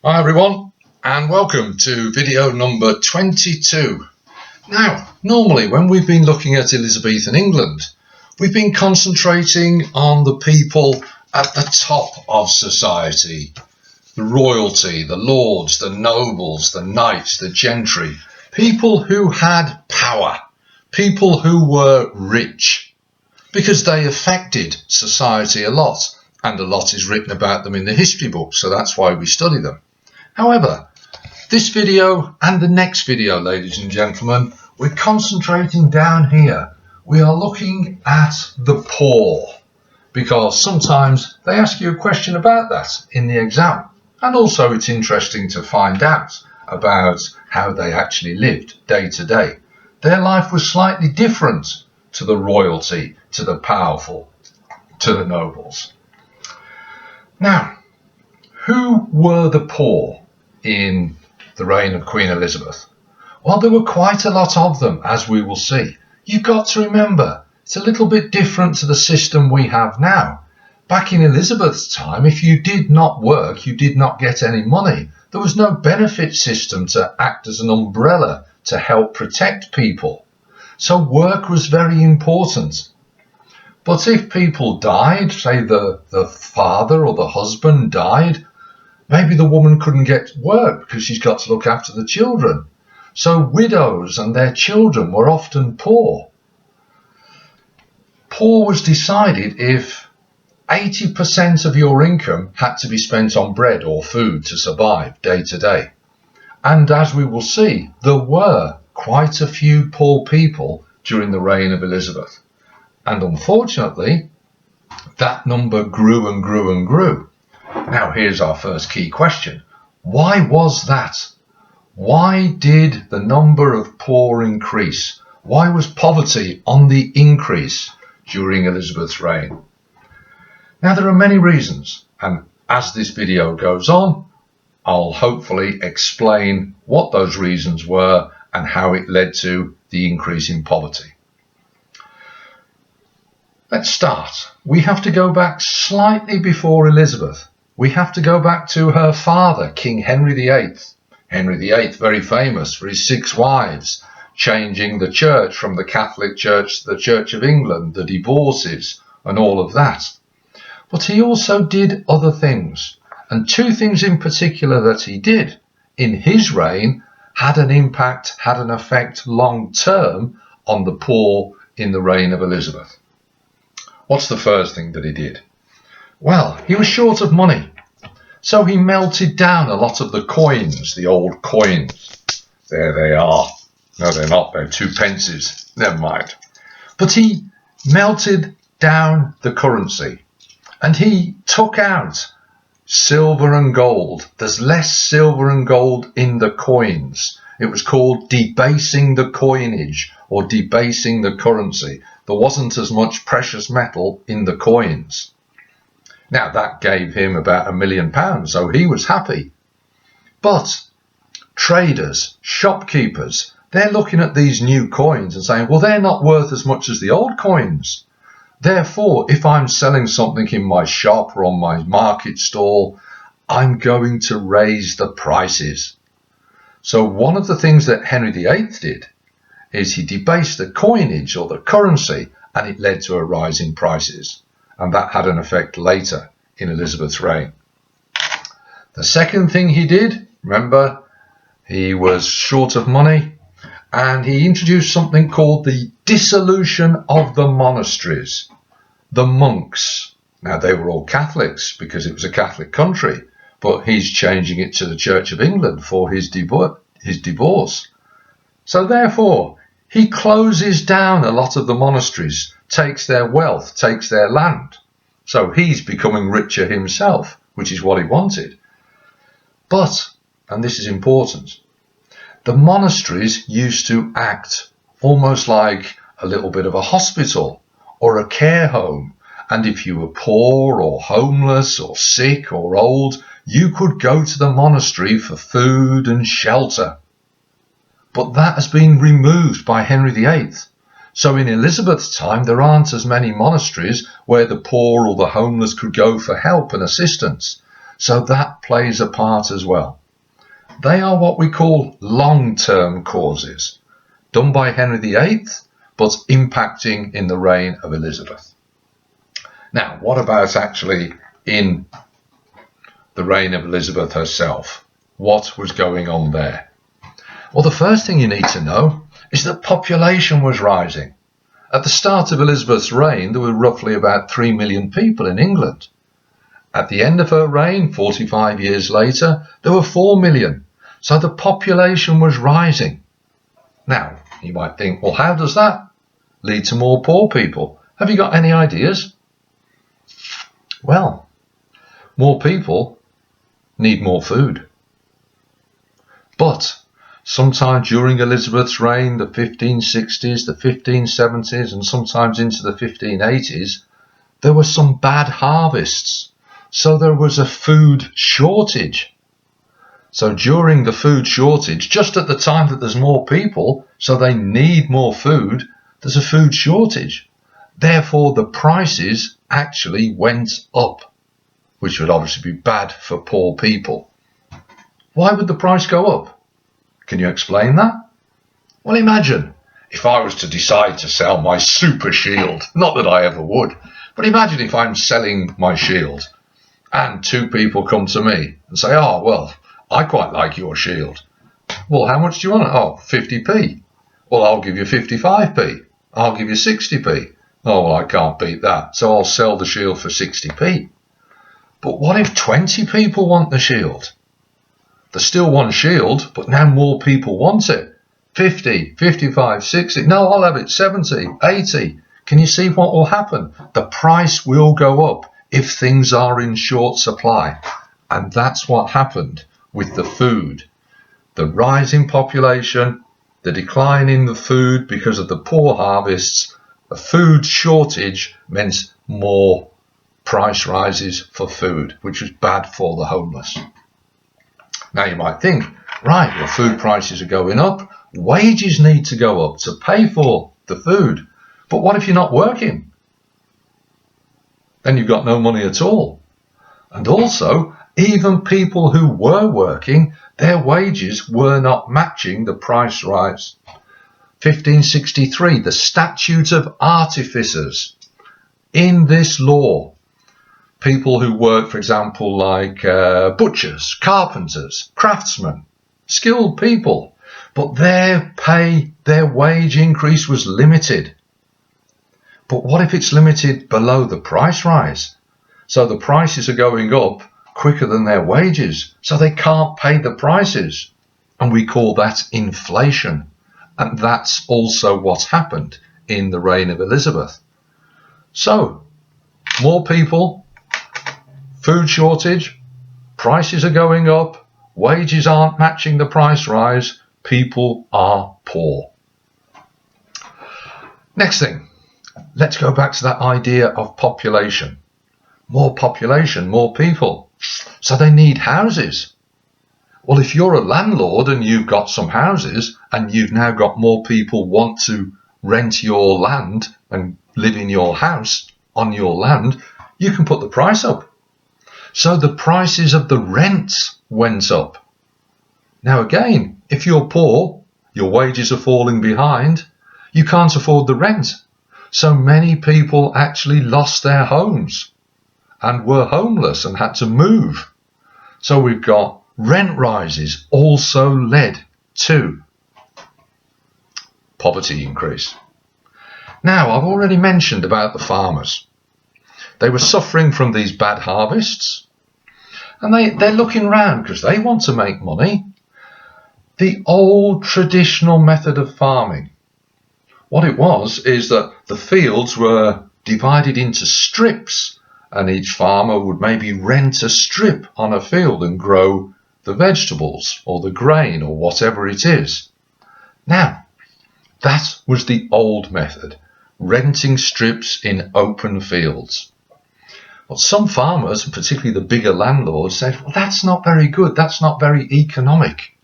Hi everyone, and welcome to video number 22. Now, normally when we've been looking at Elizabethan England, we've been concentrating on the people at the top of society. The royalty, the lords, the nobles, the knights, the gentry. People who had power. People who were rich. Because they affected society a lot. And a lot is written about them in the history books, so that's why we study them. However, this video and the next video, ladies and gentlemen, we're concentrating down here. We are looking at the poor, because sometimes they ask you a question about that in the exam. And also it's interesting to find out about how they actually lived day to day. Their life was slightly different to the royalty, to the powerful, to the nobles. Now, who were the poor in the reign of Queen Elizabeth? Well, there were quite a lot of them, as we will see. You've got to remember, it's a little bit different to the system we have now. Back in Elizabeth's time, if you did not work, you did not get any money. There was no benefit system to act as an umbrella to help protect people. So work was very important. But if people died, say the father or the husband died, maybe the woman couldn't get work because she's got to look after the children. So widows and their children were often poor. Poor was decided if 80% of your income had to be spent on bread or food to survive day to day. And as we will see, there were quite a few poor people during the reign of Elizabeth. And unfortunately, that number grew and grew and grew. Now here's our first key question. Why was that? Why did the number of poor increase? Why was poverty on the increase during Elizabeth's reign? Now there are many reasons, and as this video goes on, I'll hopefully explain what those reasons were and how it led to the increase in poverty. Let's start. We have to go back slightly before Elizabeth. We have to go back to her father, King Henry VIII. Henry VIII, very famous for his 6 wives, changing the church from the Catholic Church to the Church of England, the divorces and all of that. But he also did other things. And 2 things in particular that he did in his reign had an impact, had an effect long term on the poor in the reign of Elizabeth. What's the first thing that he did? Well, he was short of money. So he melted down a lot of the coins, the old coins. There they are. No, they're not. They're 2 pences. Never mind. But he melted down the currency. And he took out silver and gold. There's less silver and gold in the coins. It was called debasing the coinage or debasing the currency. There wasn't as much precious metal in the coins. Now that gave him about £1 million, so he was happy. But traders, shopkeepers, they're looking at these new coins and saying, well, they're not worth as much as the old coins. Therefore, if I'm selling something in my shop or on my market stall, I'm going to raise the prices. So one of the things that Henry VIII did is he debased the coinage or the currency, and it led to a rise in prices. And that had an effect later in Elizabeth's reign. The second thing he did, remember, he was short of money, and he introduced something called the dissolution of the monasteries. The monks, now they were all Catholics because it was a Catholic country, but he's changing it to the Church of England for his divorce. So therefore, he closes down a lot of the monasteries, takes their wealth, takes their land. So he's becoming richer himself, which is what he wanted. But, and this is important, the monasteries used to act almost like a little bit of a hospital or a care home. And if you were poor or homeless or sick or old, you could go to the monastery for food and shelter. But that has been removed by Henry VIII. So in Elizabeth's time, there aren't as many monasteries where the poor or the homeless could go for help and assistance. So that plays a part as well. They are what we call long-term causes, done by Henry VIII, but impacting in the reign of Elizabeth. Now, what about actually in the reign of Elizabeth herself? What was going on there? Well, the first thing you need to know is that population was rising. At the start of Elizabeth's reign, there were roughly about 3 million people in England. At the end of her reign, 45 years later, there were 4 million. So the population was rising. Now, you might think, well, how does that lead to more poor people? Have you got any ideas? Well, more people need more food. But sometime during Elizabeth's reign, the 1560s, the 1570s, and sometimes into the 1580s, there were some bad harvests. So there was a food shortage. So during the food shortage, just at the time that there's more people, so they need more food, there's a food shortage. Therefore, the prices actually went up, which would obviously be bad for poor people. Why would the price go up? Can you explain that? Well, imagine if I was to decide to sell my super shield, not that I ever would, but imagine if I'm selling my shield and two people come to me and say, oh, well, I quite like your shield. Well, how much do you want it? Oh, 50p. Well, I'll give you 55p. I'll give you 60p. Oh, well, I can't beat that. So I'll sell the shield for 60p. But what if 20 people want the shield? There's still one shield, but now more people want it. 50, 55, 60. No, I'll have it 70, 80. Can you see what will happen? The price will go up if things are in short supply. And that's what happened with the food. The rise in population, the decline in the food because of the poor harvests, a food shortage meant more price rises for food, which was bad for the homeless. Now you might think, right, well, food prices are going up, wages need to go up to pay for the food. But what if you're not working? Then you've got no money at all. And also, even people who were working, their wages were not matching the price rise. 1563, the Statute of Artificers. In this law, people who work, for example, like butchers, carpenters, craftsmen, skilled people, but their pay, their wage increase was limited. But what if it's limited below the price rise? So the prices are going up quicker than their wages, so they can't pay the prices. And we call that inflation. And that's also what's happened in the reign of Elizabeth. So, more people, food shortage, prices are going up, wages aren't matching the price rise, people are poor. Next thing, let's go back to that idea of population. More population, more people. So they need houses. Well, if you're a landlord and you've got some houses and you've now got more people want to rent your land and live in your house on your land, you can put the price up. So the prices of the rents went up. Now again, if you're poor, your wages are falling behind, you can't afford the rent. So many people actually lost their homes and were homeless and had to move. So we've got rent rises also led to poverty increase. Now, I've already mentioned about the farmers. They were suffering from these bad harvests, and they're looking around because they want to make money. The old traditional method of farming, what it was is that the fields were divided into strips, and each farmer would maybe rent a strip on a field and grow the vegetables or the grain or whatever it is. Now, that was the old method, renting strips in open fields. Well, some farmers, particularly the bigger landlords, said, well, that's not very good, that's not very economic.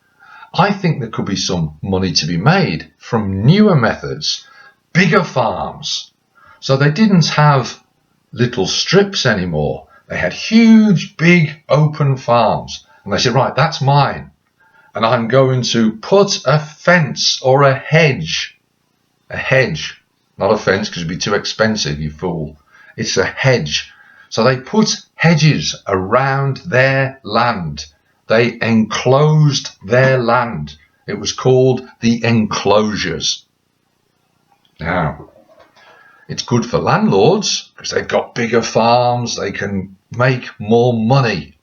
I think there could be some money to be made from newer methods, bigger farms. So they didn't have little strips anymore. They had huge, big, open farms. And they said, right, that's mine. And I'm going to put a fence or a hedge, not a fence because it'd be too expensive, you fool. It's a hedge. So they put hedges around their land. They enclosed their land. It was called the enclosures. Now, it's good for landlords because they've got bigger farms, they can make more money.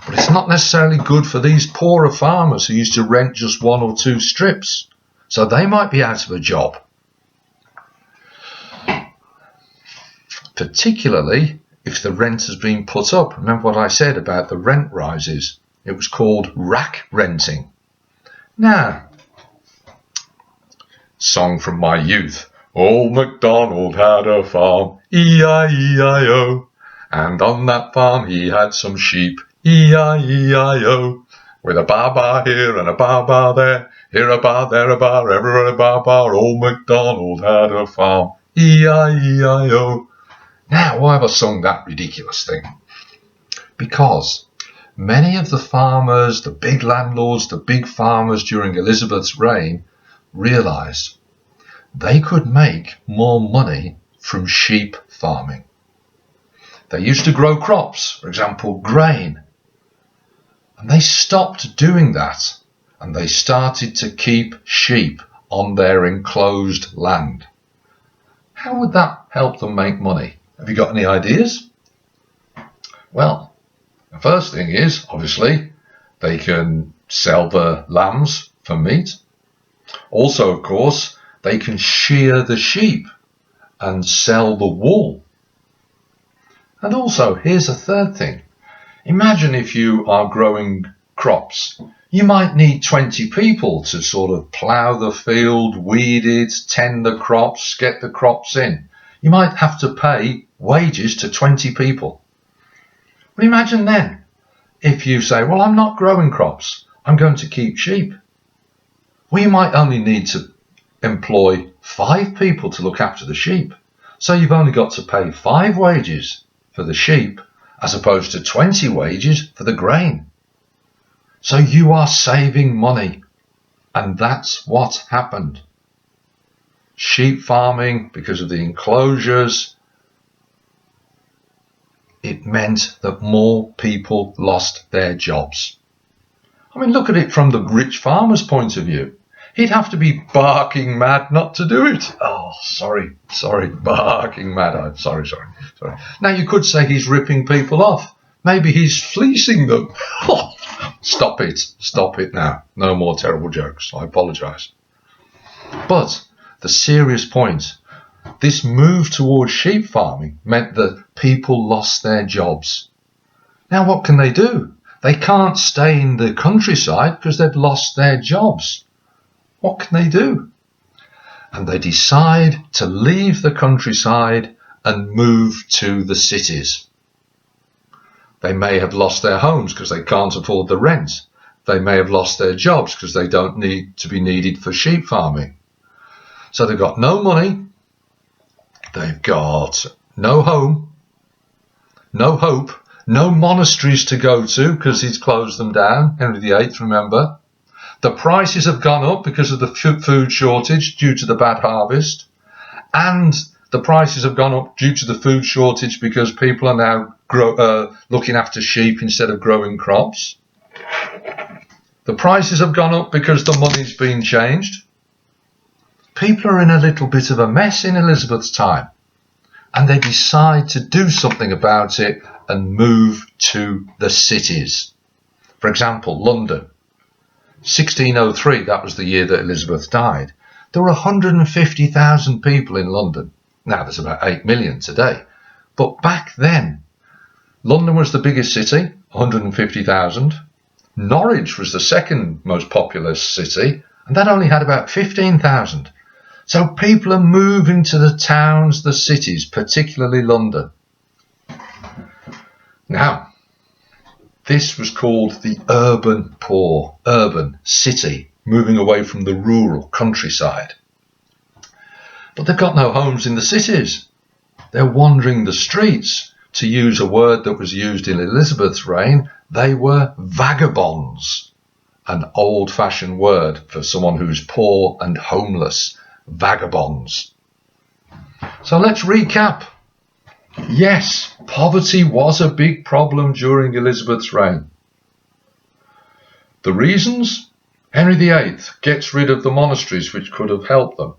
But it's not necessarily good for these poorer farmers who used to rent just 1 or 2 strips. So they might be out of a job. Particularly if the rent has been put up. Remember what I said about the rent rises? It was called rack renting. Now, song from my youth. Old MacDonald had a farm, E-I-E-I-O, and on that farm he had some sheep, E-I-E-I-O, with a ba-ba here and a ba-ba there, here a ba, there a ba, everywhere a ba-ba. Old MacDonald had a farm, E-I-E-I-O. Now, why have I sung that ridiculous thing? Because many of the farmers, the big landlords, the big farmers during Elizabeth's reign realised they could make more money from sheep farming. They used to grow crops, for example, grain. And they stopped doing that and they started to keep sheep on their enclosed land. How would that help them make money? Have you got any ideas? Well, the first thing is, obviously, they can sell the lambs for meat. Also, of course, they can shear the sheep and sell the wool. And also, here's a third thing. Imagine if you are growing crops. You might need 20 people to sort of plough the field, weed it, tend the crops, get the crops in. You might have to pay wages to 20 people. But imagine then, if you say, well, I'm not growing crops, I'm going to keep sheep. Well, you might only need to employ 5 people to look after the sheep. So you've only got to pay 5 wages for the sheep as opposed to 20 wages for the grain. So you are saving money. And that's what happened. Sheep farming, because of the enclosures, it meant that more people lost their jobs. I mean, look at it from the rich farmer's point of view. He'd have to be barking mad not to do it. Oh, sorry, barking mad. Sorry. Now, you could say he's ripping people off. Maybe he's fleecing them. Stop it now. No more terrible jokes. I apologise. But the serious point, this move towards sheep farming meant that people lost their jobs. Now, what can they do? They can't stay in the countryside because they've lost their jobs. What can they do? And they decide to leave the countryside and move to the cities. They may have lost their homes because they can't afford the rent. They may have lost their jobs because they don't need to be needed for sheep farming. So they've got no money, they've got no home, no hope, no monasteries to go to because he's closed them down, Henry VIII, remember. The prices have gone up because of the food shortage due to the bad harvest. And the prices have gone up due to the food shortage because people are now looking after sheep instead of growing crops. The prices have gone up because the money's been changed. People are in a little bit of a mess in Elizabeth's time. And they decide to do something about it and move to the cities. For example, London. 1603, that was the year that Elizabeth died. There were 150,000 people in London. Now there's about 8 million today. But back then, London was the biggest city, 150,000. Norwich was the second most populous city, and that only had about 15,000. So people are moving to the towns, the cities, particularly London. Now, this was called the urban poor, urban city, moving away from the rural countryside. But they've got no homes in the cities. They're wandering the streets to use a word that was used in Elizabeth's reign, they were vagabonds. An old-fashioned word for someone who's poor and homeless. Vagabonds. So let's recap. Yes, poverty was a big problem during Elizabeth's reign. The reasons? Henry VIII gets rid of the monasteries which could have helped them.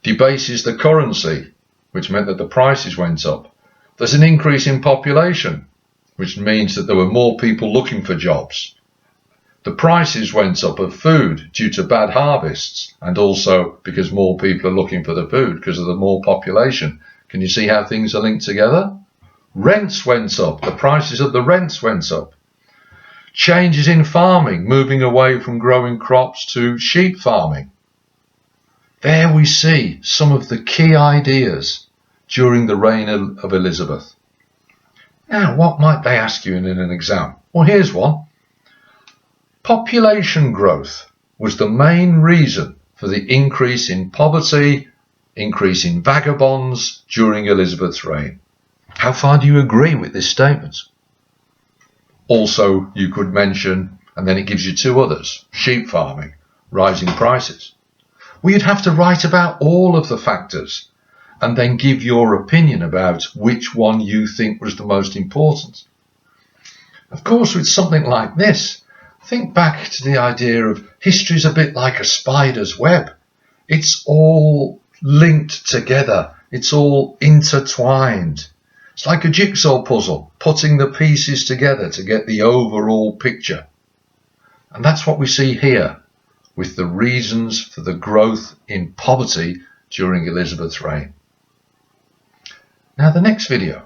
Debases the currency, which meant that the prices went up. There's an increase in population, which means that there were more people looking for jobs. The prices went up of food due to bad harvests, and also because more people are looking for the food because of the more population. Can you see how things are linked together? Rents went up. The prices of the rents went up. Changes in farming, moving away from growing crops to sheep farming. There we see some of the key ideas during the reign of Elizabeth. Now, what might they ask you in an exam? Well, here's one. Population growth was the main reason for the increase in poverty, increase in vagabonds during Elizabeth's reign. How far do you agree with this statement? Also, you could mention, and then it gives you two others, sheep farming, rising prices. Well, you'd have to write about all of the factors and then give your opinion about which one you think was the most important. Of course, with something like this, think back to the idea of history's a bit like a spider's web. It's all linked together. It's all intertwined. It's like a jigsaw puzzle, putting the pieces together to get the overall picture. And that's what we see here with the reasons for the growth in poverty during Elizabeth's reign. Now, the next video,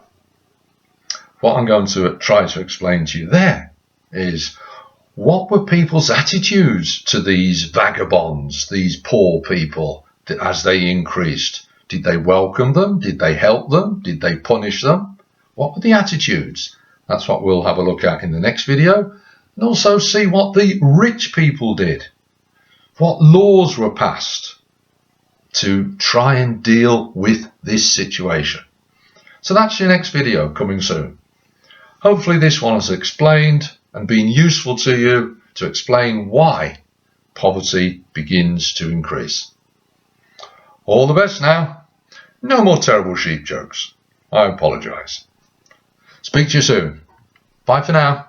what I'm going to try to explain to you there is what were people's attitudes to these vagabonds, these poor people, as they increased? Did they welcome them? Did they help them? Did they punish them? What were the attitudes? That's what we'll have a look at in the next video. And also see what the rich people did. What laws were passed to try and deal with this situation. So that's your next video coming soon. Hopefully this one has explained and been useful to you to explain why poverty begins to increase. All the best now. No more terrible sheep jokes. I apologise. Speak to you soon. Bye for now.